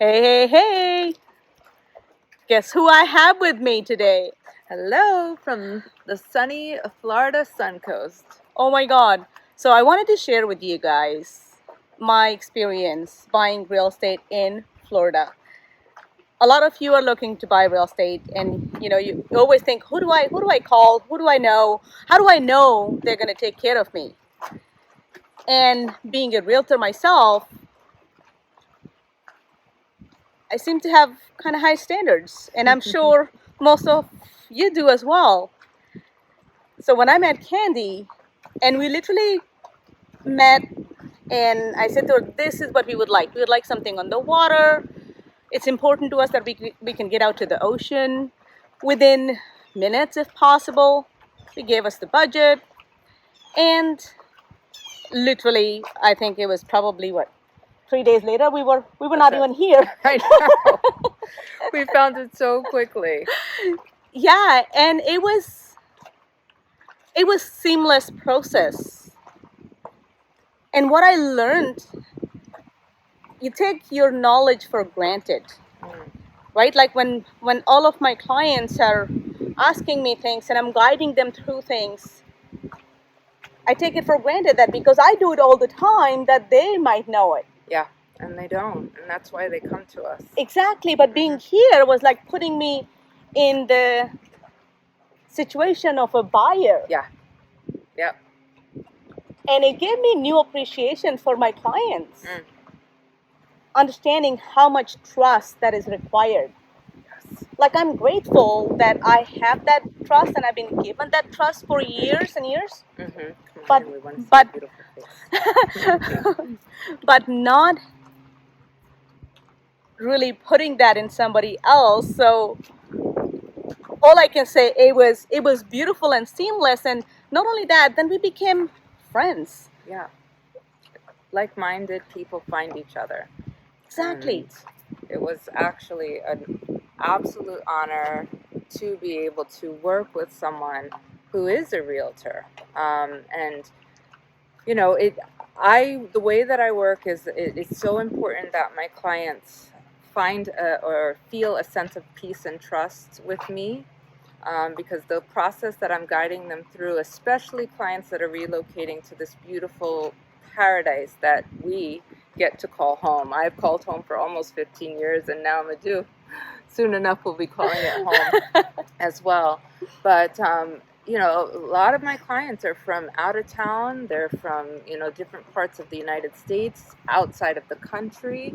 Hey, hey, hey! Guess who I have with me today? Hello from the sunny Florida Sun Coast. Oh my god. So, I wanted to share with you guys my experience buying real estate in Florida. A lot of you are looking to buy real estate, and you always think, who do I call? Who do I know? How do I know they're going to take care of me? And being a realtor myself, I seem to have kind of high standards, and I'm sure most of you do as well. So when I met Candy, and we literally met, and I said to her, "This is what we would like. We would like something on the water. It's important to us that we can get out to the ocean within minutes, if possible." She gave us the budget, and literally, I think it was probably 3 days later, we were not even here. I know. We found it so quickly. Yeah, and it was seamless process. And what I learned, you take your knowledge for granted, right? Like when all of my clients are asking me things and I'm guiding them through things, I take it for granted that because I do it all the time, that they might know it. Yeah, and they don't, and that's why they come to us. Exactly, but being here was like putting me in the situation of a buyer. Yeah, yep. And it gave me new appreciation for my clients, understanding how much trust that is required. Like, I'm grateful that I have that trust and I've been given that trust for years and years. Mm-hmm. But we want to see but a beautiful face. but not really putting that in somebody else. So all I can say, it was beautiful and seamless. And not only that, then we became friends. Yeah, like-minded people find each other. Exactly. And it was actually an absolute honor to be able to work with someone who is a realtor. And you know, the way that I work is it's so important that my clients find or feel a sense of peace and trust with me, because the process that I'm guiding them through, especially clients that are relocating to this beautiful paradise that we get to call home. I've called home for almost 15 years, and now Madhu, soon enough, we'll be calling it home as well. But a lot of my clients are from out of town. They're from different parts of the United States, outside of the country,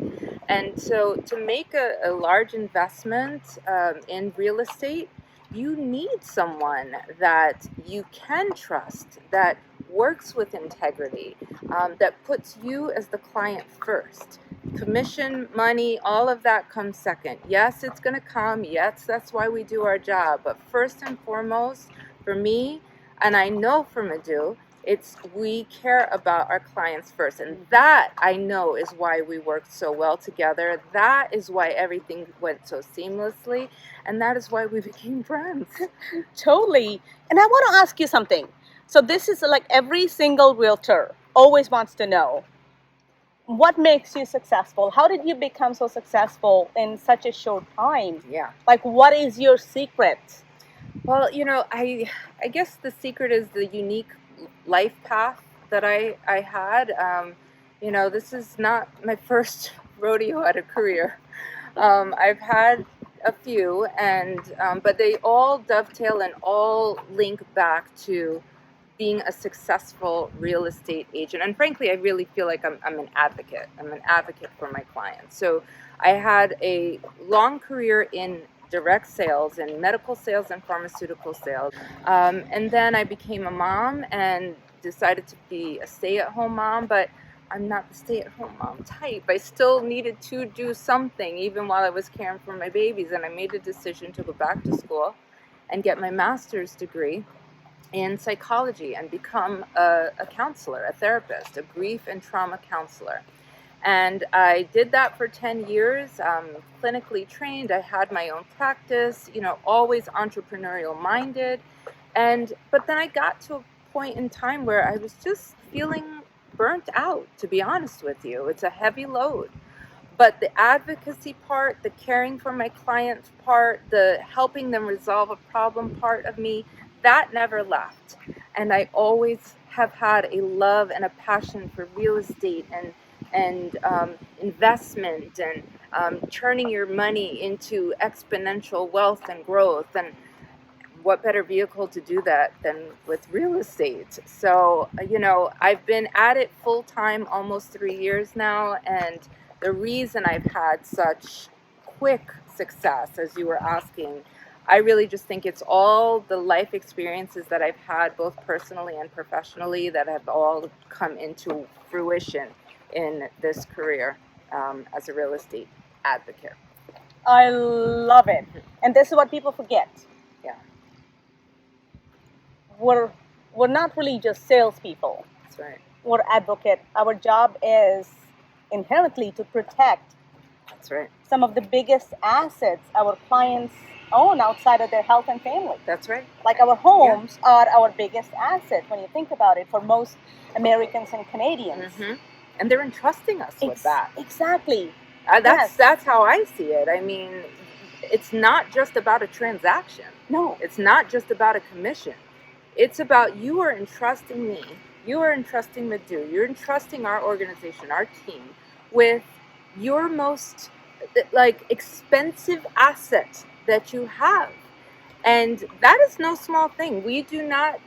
and so to make a large investment in real estate, you need someone that you can trust, that works with integrity, that puts you as the client first. Commission, money, all of that comes second. Yes, it's going to come. Yes, that's why we do our job. But first and foremost, for me, and I know for Madhu, it's we care about our clients first. And that, I know, is why we worked so well together. That is why everything went so seamlessly. And that is why we became friends. Totally. And I want to ask you something. So this is like every single realtor always wants to know, what makes you successful? How did you become so successful in such a short time? Yeah. Like, what is your secret? Well, I guess the secret is the unique life path that I had. This is not my first rodeo at a career. I've had a few, and but they all dovetail and all link back to being a successful real estate agent. And frankly, I really feel like I'm an advocate. I'm an advocate for my clients. So I had a long career in direct sales and medical sales and pharmaceutical sales. And then I became a mom and decided to be a stay-at-home mom, but I'm not the stay-at-home mom type. I still needed to do something even while I was caring for my babies, and I made a decision to go back to school and get my master's degree in psychology and become a counselor, a therapist, a grief and trauma counselor. And I did that for 10 years, clinically trained. I had my own practice, always entrepreneurial minded. But then I got to a point in time where I was just feeling burnt out, to be honest with you. It's a heavy load. But the advocacy part, the caring for my clients part, the helping them resolve a problem part of me, that never left. And I always have had a love and a passion for real estate and investment and turning your money into exponential wealth and growth. And what better vehicle to do that than with real estate? So, I've been at it full time almost 3 years now. And the reason I've had such quick success, as you were asking, I really just think it's all the life experiences that I've had, both personally and professionally, that have all come into fruition in this career as a real estate advocate. I love it. And this is what people forget. Yeah. We're not really just salespeople. That's right. We're advocates. Our job is inherently to protect That's right. some of the biggest assets our clients own outside of their health and family. That's right. Like our homes are our biggest asset when you think about it for most Americans and Canadians. Mm-hmm. And they're entrusting us with that. Exactly. That's how I see it. I mean, it's not just about a transaction. No. It's not just about a commission. It's about you are entrusting me, you are entrusting Madhu, you're entrusting our organization, our team, with your most expensive asset that you have. And that is no small thing. We do not,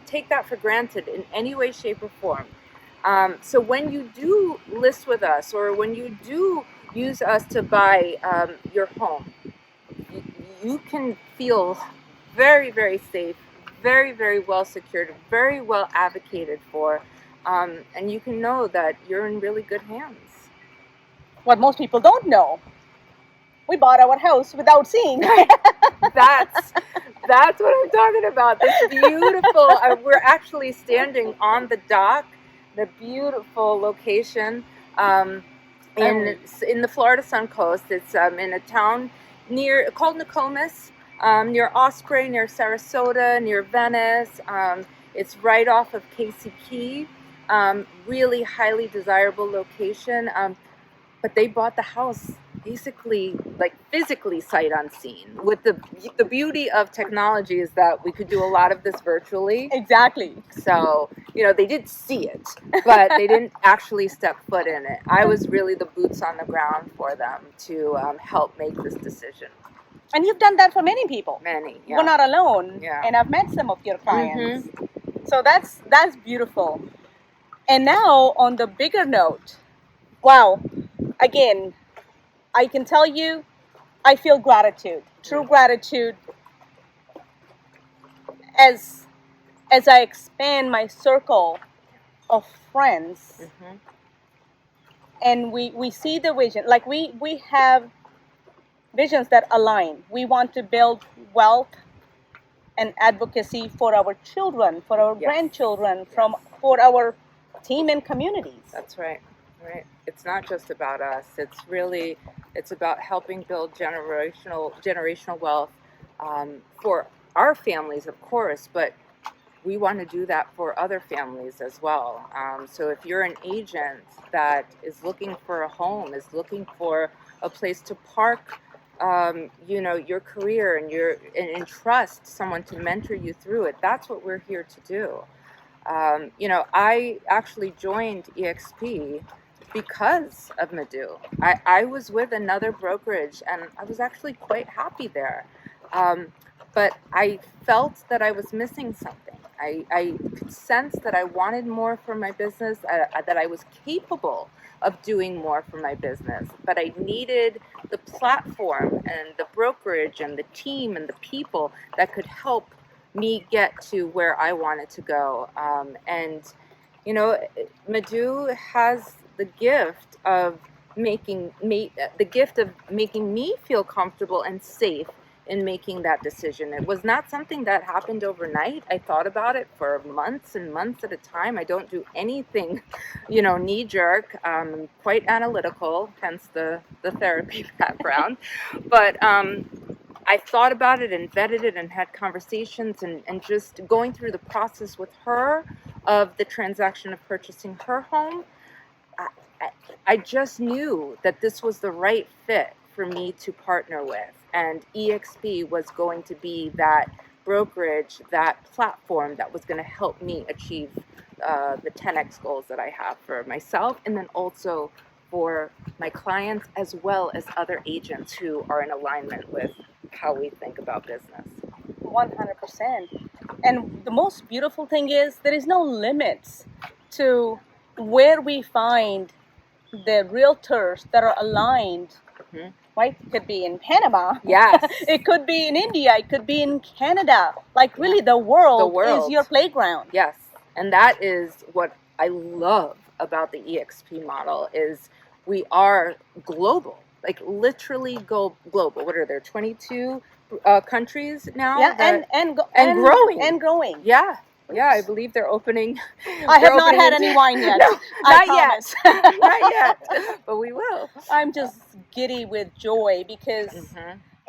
take that for granted in any way, shape, or form. So when you do list with us, or when you do use us to buy your home, you can feel very, very safe, very, very well secured, very well advocated for, and you can know that you're in really good hands. What most people don't know, we bought our house without seeing. That's what I'm talking about. This beautiful. We're actually standing on the dock, the beautiful location in the Florida Sun Coast. It's in a town called Nokomis, near Osprey, near Sarasota, near Venice. It's right off of Casey Key. Really highly desirable location. But they bought the house basically physically sight unseen. With the beauty of technology is that we could do a lot of this virtually. Exactly. So, they did see it, but they didn't actually step foot in it. I was really the boots on the ground for them to help make this decision. And you've done that for many people. Many, yeah. We're not alone. Yeah. And I've met some of your clients. Mm-hmm. So that's beautiful. And now on the bigger note, wow, again, I can tell you, I feel gratitude, true gratitude, as I expand my circle of friends. Mm-hmm. And we see the vision, like we have visions that align. We want to build wealth and advocacy for our children, for our grandchildren, for our team and communities. That's right. Right. It's not just about us. It's about helping build generational wealth for our families, of course, but we want to do that for other families as well. So if you're an agent that is looking for a home, is looking for a place to park, your career and entrust someone to mentor you through it, that's what we're here to do. I actually joined eXp because of Madhu. I was with another brokerage and I was actually quite happy there. But I felt that I was missing something. I could sense that I wanted more for my business, that I was capable of doing more for my business, but I needed the platform and the brokerage and the team and the people that could help me get to where I wanted to go. Madhu has the gift of making me feel comfortable and safe in making that decision. It was not something that happened overnight. I thought about it for months and months at a time. I don't do anything, knee jerk. Quite analytical, hence the therapy background. But I thought about it and vetted it and had conversations and just going through the process with her of the transaction of purchasing her home. I just knew that this was the right fit for me to partner with, and eXp was going to be that brokerage, that platform that was going to help me achieve the 10x goals that I have for myself, and then also for my clients, as well as other agents who are in alignment with how we think about business. 100%. And the most beautiful thing is there is no limits to where we find the realtors that are aligned. Mhm. Right? It could be in Panama. Yes. It could be in India. It could be in Canada. Like really, the world is your playground. Yes. And that is what I love about the eXp model is we are global, like literally global. What are there, 22 countries now? Yeah, and growing. And growing. Yeah. Yeah, I believe they're opening. I have not had any wine yet. No, not yet. Not yet. But we will. I'm just giddy with joy because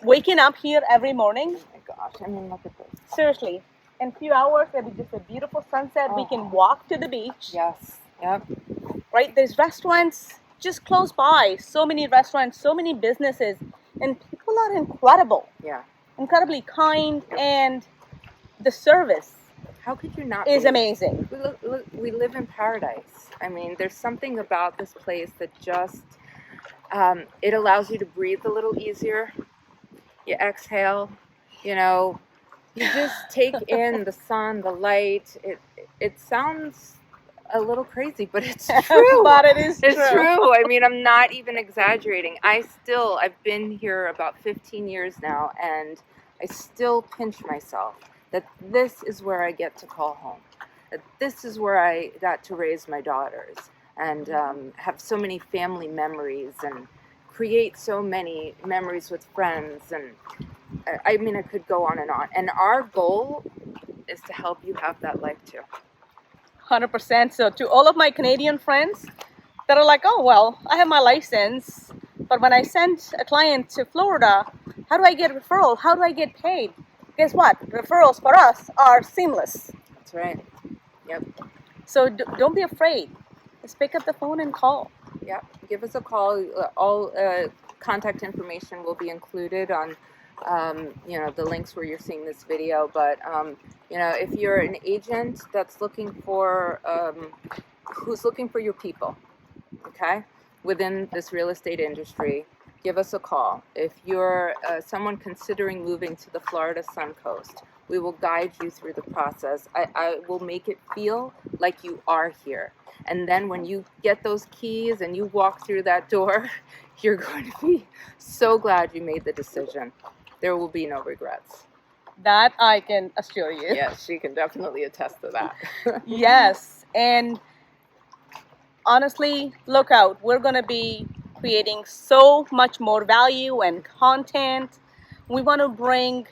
waking up here every morning. Oh my gosh! I mean, look at this. Seriously, in a few hours there'll be just a beautiful sunset. We can walk to the beach. Yes. Yep. Right. There's restaurants just close by. So many restaurants, so many businesses, and people are incredible. Yeah. Incredibly kind, and the service. How could you not? Is amazing. We live in paradise. I mean, there's something about this place that just it allows you to breathe a little easier. You exhale, you know, you just take in the sun, the light. It sounds a little crazy, but it's true. But it is true. It's true. I mean, I'm not even exaggerating. I've been here about 15 years now, and I still pinch myself that this is where I get to call home. That this is where I got to raise my daughters and have so many family memories and create so many memories with friends. And I mean, I could go on. And our goal is to help you have that life too. 100%. So to all of my Canadian friends that are like, oh, well, I have my license, but when I send a client to Florida, how do I get a referral? How do I get paid? Guess what? Referrals for us are seamless. That's right. Yep. So don't be afraid. Just pick up the phone and call. Yeah. Give us a call. All contact information will be included on, the links where you're seeing this video. But, if you're an agent that's looking for, who's looking for your people, okay, within this real estate industry, give us a call. If you're someone considering moving to the Florida Sun Coast, we will guide you through the process. I will make it feel like you are here. And then when you get those keys and you walk through that door, you're going to be so glad you made the decision. There will be no regrets. That I can assure you. Yes, she can definitely attest to that. Yes. And honestly, look out. We're going to be creating so much more value and content. We want to bring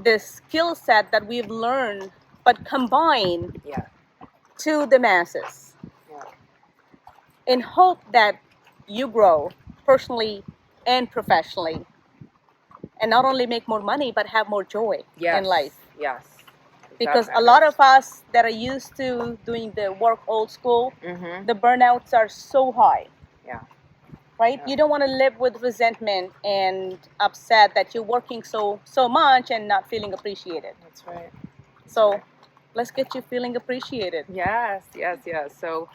the skill set that we've learned, but combine to the masses in hope that you grow personally and professionally, and not only make more money, but have more joy in life. Yes. Because a lot of us that are used to doing the work old school, the burnouts are so high. Yeah. Right? Yeah. You don't want to live with resentment and upset that you're working so much and not feeling appreciated. That's right. So let's get you feeling appreciated. Yes. So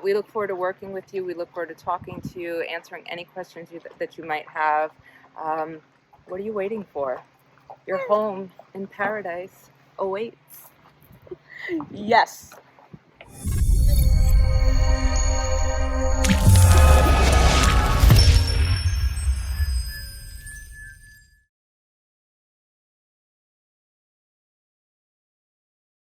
we look forward to working with you. We look forward to talking to you, answering any questions that you might have. What are you waiting for? Your home in paradise awaits. Yes.